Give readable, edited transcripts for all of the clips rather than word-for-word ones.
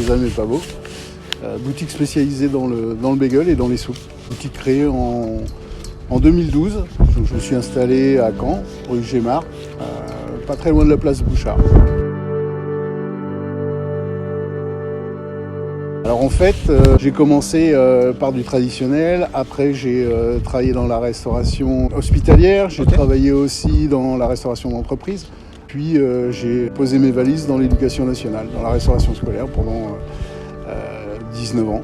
Sésame et Pavot. Boutique spécialisée dans le bagel et dans les soupes. Boutique créée en 2012. Donc, je me suis installé à Caen, rue Gémard, pas très loin de la place Bouchard. Alors en fait, j'ai commencé par du traditionnel, après j'ai travaillé dans la restauration hospitalière, j'ai travaillé aussi dans la restauration d'entreprise, puis j'ai posé mes valises dans l'éducation nationale, dans la restauration scolaire pendant 19 ans.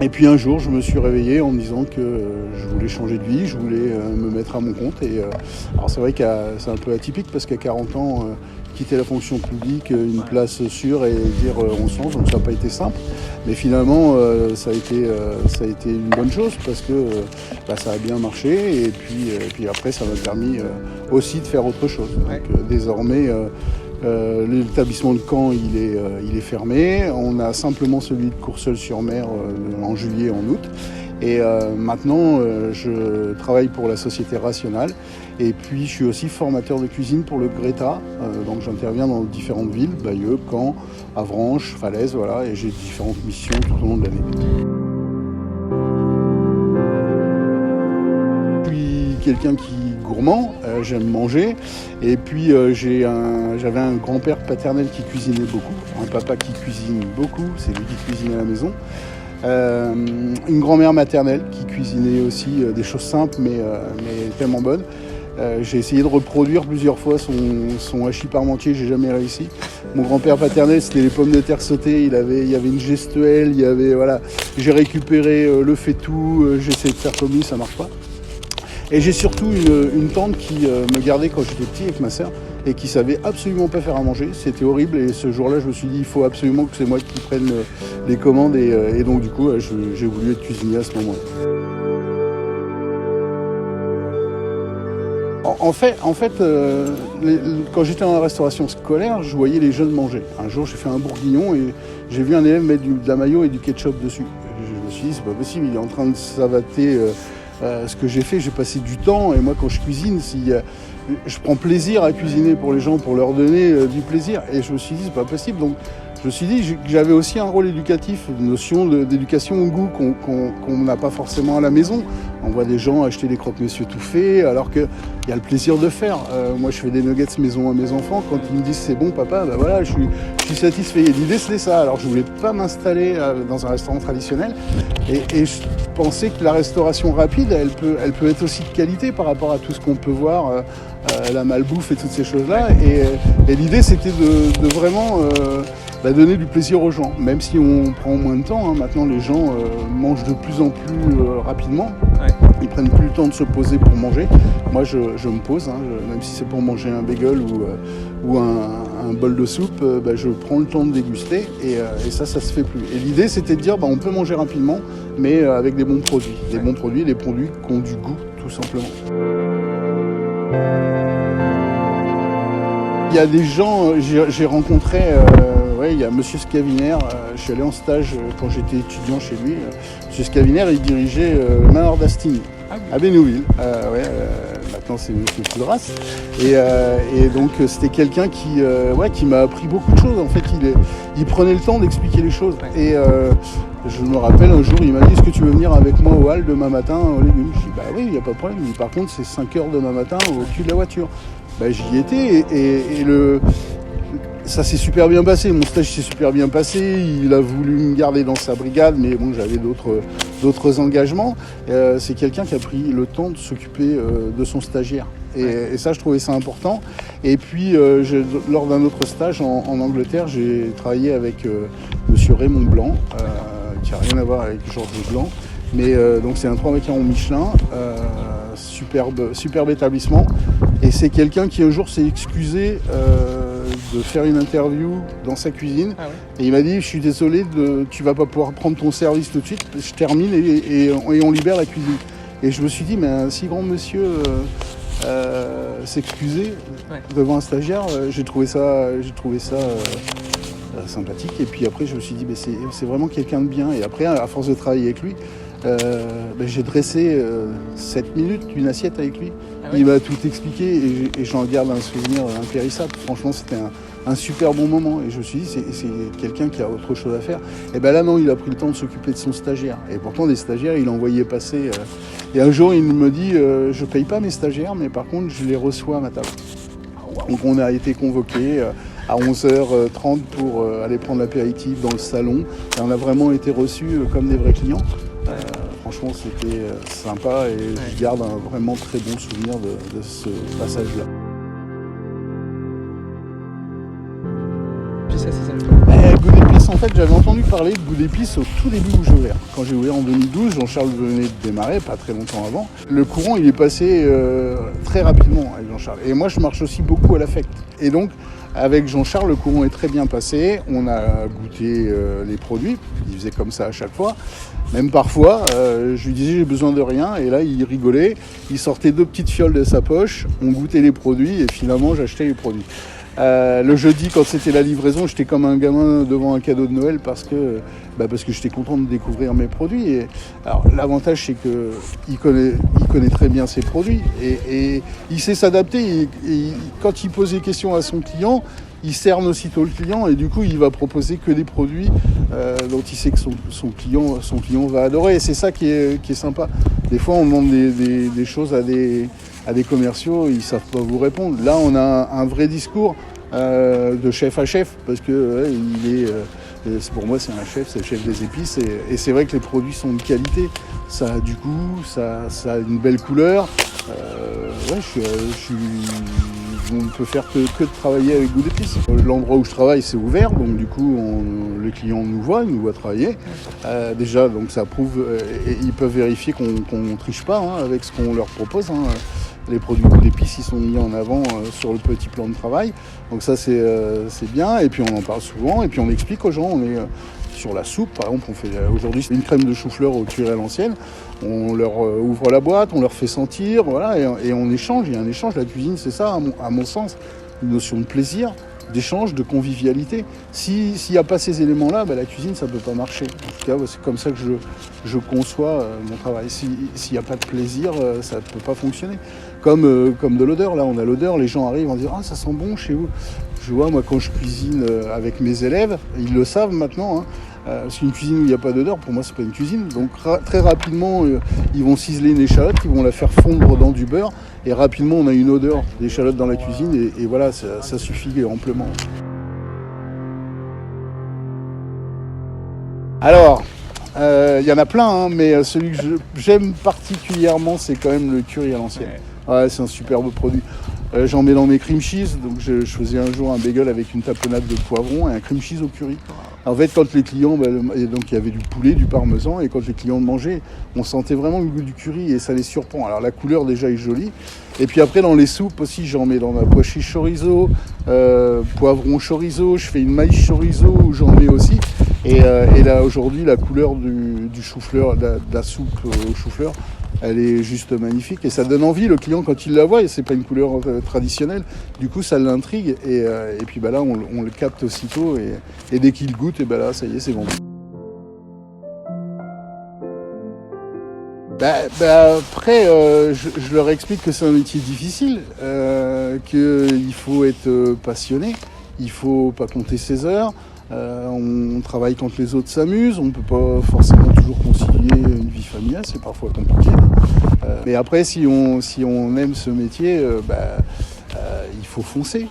Et puis un jour, je me suis réveillé en me disant que je voulais changer de vie, je voulais me mettre à mon compte. Et alors c'est vrai que c'est un peu atypique parce qu'à 40 ans, quitter la fonction publique, une place sûre et dire on se lance, donc ça n'a pas été simple. Mais finalement, ça a été une bonne chose parce que ça a bien marché. Et puis après, ça m'a permis aussi de faire autre chose. Donc désormais, l'établissement de Caen, il est fermé. On a simplement celui de Courseulles-sur-Mer en juillet et en août. Et maintenant, je travaille pour la société Rational. Et puis, je suis aussi formateur de cuisine pour le Greta. Donc, j'interviens dans différentes villes, Bayeux, Caen, Avranches, Falaise, voilà. Et j'ai différentes missions tout au long de l'année. Je suis quelqu'un qui est gourmand, j'aime manger. Et puis, j'avais un grand-père paternel qui cuisinait beaucoup. Un papa qui cuisine beaucoup, c'est lui qui cuisine à la maison. Une grand-mère maternelle qui cuisinait aussi des choses simples mais tellement bonnes. J'ai essayé de reproduire plusieurs fois son hachis parmentier, j'ai jamais réussi. Mon grand-père paternel, c'était les pommes de terre sautées, il y avait une gestuelle, voilà. J'ai récupéré le faitout, j'ai essayé de faire comme lui, ça marche pas. Et j'ai surtout une tante qui me gardait quand j'étais petit avec ma sœur et qui savait absolument pas faire à manger. C'était horrible et ce jour-là, je me suis dit il faut absolument que c'est moi qui prenne les commandes et donc du coup, j'ai voulu être cuisinier à ce moment-là. En fait, quand j'étais dans la restauration scolaire, je voyais les jeunes manger. Un jour, j'ai fait un bourguignon et j'ai vu un élève mettre de la mayo et du ketchup dessus. Je me suis dit, c'est pas possible, il est en train de savater ce que j'ai fait. J'ai passé du temps et moi, quand je cuisine, je prends plaisir à cuisiner pour les gens, pour leur donner du plaisir. Et je me suis dit, c'est pas possible. Donc, je me suis dit que j'avais aussi un rôle éducatif, une notion d'éducation au goût qu'on n'a pas forcément à la maison. On voit des gens acheter des croque-monsieur tout faits, alors qu'il y a le plaisir de faire. Moi, je fais des nuggets maison à mes enfants. Quand ils me disent c'est bon, papa, voilà, je suis satisfait. Et l'idée, c'était ça. Alors, je voulais pas m'installer dans un restaurant traditionnel. Et je pensais que la restauration rapide, elle peut être aussi de qualité par rapport à tout ce qu'on peut voir, la malbouffe et toutes ces choses-là. Et l'idée, c'était de vraiment donner du plaisir aux gens, même si on prend moins de temps. Maintenant, les gens mangent de plus en plus rapidement. Ouais. Ils prennent plus le temps de se poser pour manger. Moi, je me pose, même si c'est pour manger un bagel ou un bol de soupe, je prends le temps de déguster et ça se fait plus. Et l'idée, c'était de dire, on peut manger rapidement, mais avec des bons produits. Des bons produits, des produits qui ont du goût, tout simplement. Il y a des gens, j'ai rencontré, il y a Monsieur Scavinaire, je suis allé en stage quand j'étais étudiant chez lui. Monsieur Scavinaire, il dirigeait le Manoir d'Astigny, à Bénouville. Maintenant, c'est Monsieur Coudras. Et donc, c'était quelqu'un qui m'a appris beaucoup de choses. En fait, il prenait le temps d'expliquer les choses. Et je me rappelle, un jour, il m'a dit, est-ce que tu veux venir avec moi au hall demain matin aux légumes? Je dis, oui, il n'y a pas de problème. Mais par contre, c'est 5 heures demain matin au cul de la voiture. J'y étais et ça s'est super bien passé. Mon stage s'est super bien passé. Il a voulu me garder dans sa brigade, mais bon, j'avais d'autres engagements. C'est quelqu'un qui a pris le temps de s'occuper de son stagiaire. Et ça, je trouvais ça important. Et puis, lors d'un autre stage en Angleterre, j'ai travaillé avec Monsieur Raymond Blanc, qui n'a rien à voir avec Georges Blanc. Mais donc, c'est un 3 étoiles Michelin, superbe établissement. Et c'est quelqu'un qui un jour s'est excusé de faire une interview dans sa cuisine. Ah ouais. Et il m'a dit, je suis désolé, tu vas pas pouvoir prendre ton service tout de suite, je termine et on libère la cuisine. Et je me suis dit, mais un si grand monsieur s'excuser devant un stagiaire, j'ai trouvé ça sympathique. Et puis après, je me suis dit, c'est vraiment quelqu'un de bien. Et après, à force de travailler avec lui, j'ai dressé 7 minutes d'une assiette avec lui. Ah ouais. Il m'a tout expliqué et j'en garde un souvenir impérissable. Franchement, c'était un super bon moment. Et je me suis dit, c'est quelqu'un qui a autre chose à faire. Et ben là, non, il a pris le temps de s'occuper de son stagiaire. Et pourtant, des stagiaires, il envoyait passer. Et un jour, il me dit, je paye pas mes stagiaires, mais par contre, je les reçois à ma table. Donc on a été convoqués à 11h30 pour aller prendre l'apéritif dans le salon. Et on a vraiment été reçus comme des vrais clients. Franchement, c'était sympa et je garde un vraiment très bon souvenir de ce passage-là. Puis ça, c'est ça. Goût d'épices, en fait, j'avais entendu parler de Goût d'épices au tout début où j'ai ouvert. Quand j'ai ouvert en 2012, Jean-Charles venait de démarrer, pas très longtemps avant. Le courant, il est passé très rapidement avec Jean-Charles. Et moi, je marche aussi beaucoup à l'affect. Et donc, avec Jean-Charles, le courant est très bien passé. On a goûté les produits. Il faisait comme ça à chaque fois. Même parfois, je lui disais j'ai besoin de rien. Et là, il rigolait. Il sortait 2 petites fioles de sa poche. On goûtait les produits et finalement, j'achetais les produits. Le jeudi, quand c'était la livraison, j'étais comme un gamin devant un cadeau de Noël parce que j'étais content de découvrir mes produits. Et, alors, l'avantage, c'est qu'il connaît très bien ses produits et il sait s'adapter. Quand il pose des questions à son client, il cerne aussitôt le client et du coup, il va proposer que des produits dont il sait que son client va adorer. Et c'est ça qui est sympa. Des fois, on demande des choses à des commerciaux, ils ne savent pas vous répondre. Là, on a un vrai discours de chef à chef, parce que pour moi, c'est un chef, c'est le chef des épices. Et c'est vrai que les produits sont de qualité. Ça a du goût, ça a une belle couleur. On ne peut faire que de travailler avec Goût d'épices. L'endroit où je travaille, c'est ouvert, donc du coup, les clients nous voient travailler. Déjà, donc ça prouve, et ils peuvent vérifier qu'on ne triche pas avec ce qu'on leur propose. Les produits Goût d'épices, ils sont mis en avant sur le petit plan de travail. Donc ça, c'est bien. Et puis on en parle souvent. Et puis on explique aux gens. On est sur la soupe, par exemple, aujourd'hui c'est une crème de chou-fleur au curry à l'ancienne. On leur ouvre la boîte, on leur fait sentir, voilà, et on échange. Il y a un échange. La cuisine, c'est ça, à mon sens, une notion de plaisir, d'échange, de convivialité. S'il n'y a pas ces éléments-là, la cuisine, ça ne peut pas marcher. En tout cas, c'est comme ça que je conçois mon travail. S'il n'y a pas de plaisir, ça ne peut pas fonctionner. Comme de l'odeur, là, on a l'odeur, les gens arrivent en disant « Ah, ça sent bon chez vous ». Je vois, moi, quand je cuisine avec mes élèves, ils le savent maintenant, parce qu'une cuisine où il n'y a pas d'odeur, pour moi, c'est pas une cuisine. Donc, très rapidement, ils vont ciseler une échalote, ils vont la faire fondre dans du beurre, et rapidement, on a une odeur d'échalote dans la cuisine, et voilà, ça suffit amplement. Alors, il y en a plein, mais celui que j'aime particulièrement, c'est quand même le curry à l'ancienne. Ouais, c'est un superbe produit. J'en mets dans mes cream cheese, donc je faisais un jour un bagel avec une tapenade de poivron et un cream cheese au curry. En fait, quand les clients, donc il y avait du poulet, du parmesan, et quand les clients mangeaient, on sentait vraiment le goût du curry et ça les surprend. Alors la couleur déjà est jolie. Et puis après dans les soupes aussi, j'en mets dans ma pois chiche chorizo, poivron chorizo, je fais une maïs chorizo où j'en mets aussi. Et là aujourd'hui, la couleur du chou-fleur, de la soupe au chou-fleur, elle est juste magnifique et ça donne envie. Le client, quand il la voit, et c'est pas une couleur traditionnelle, du coup ça l'intrigue et puis là on le capte aussitôt et dès qu'il goûte, et là ça y est, c'est vendu. Après, je leur explique que c'est un métier difficile, qu'il faut être passionné, il faut pas compter ses heures. On travaille quand les autres s'amusent, on ne peut pas forcément toujours concilier une vie familiale, c'est parfois compliqué. Mais après, si on aime ce métier, il faut foncer.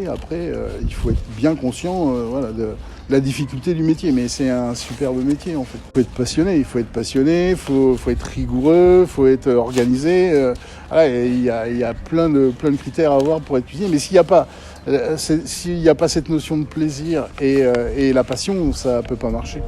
Après, il faut être bien conscient de la difficulté du métier. Mais c'est un superbe métier en fait. Il faut être passionné, il faut être rigoureux, il faut être organisé. Il y a plein de critères à avoir pour être cuisinier. Mais s'il n'y a pas cette notion de plaisir et la passion, ça ne peut pas marcher.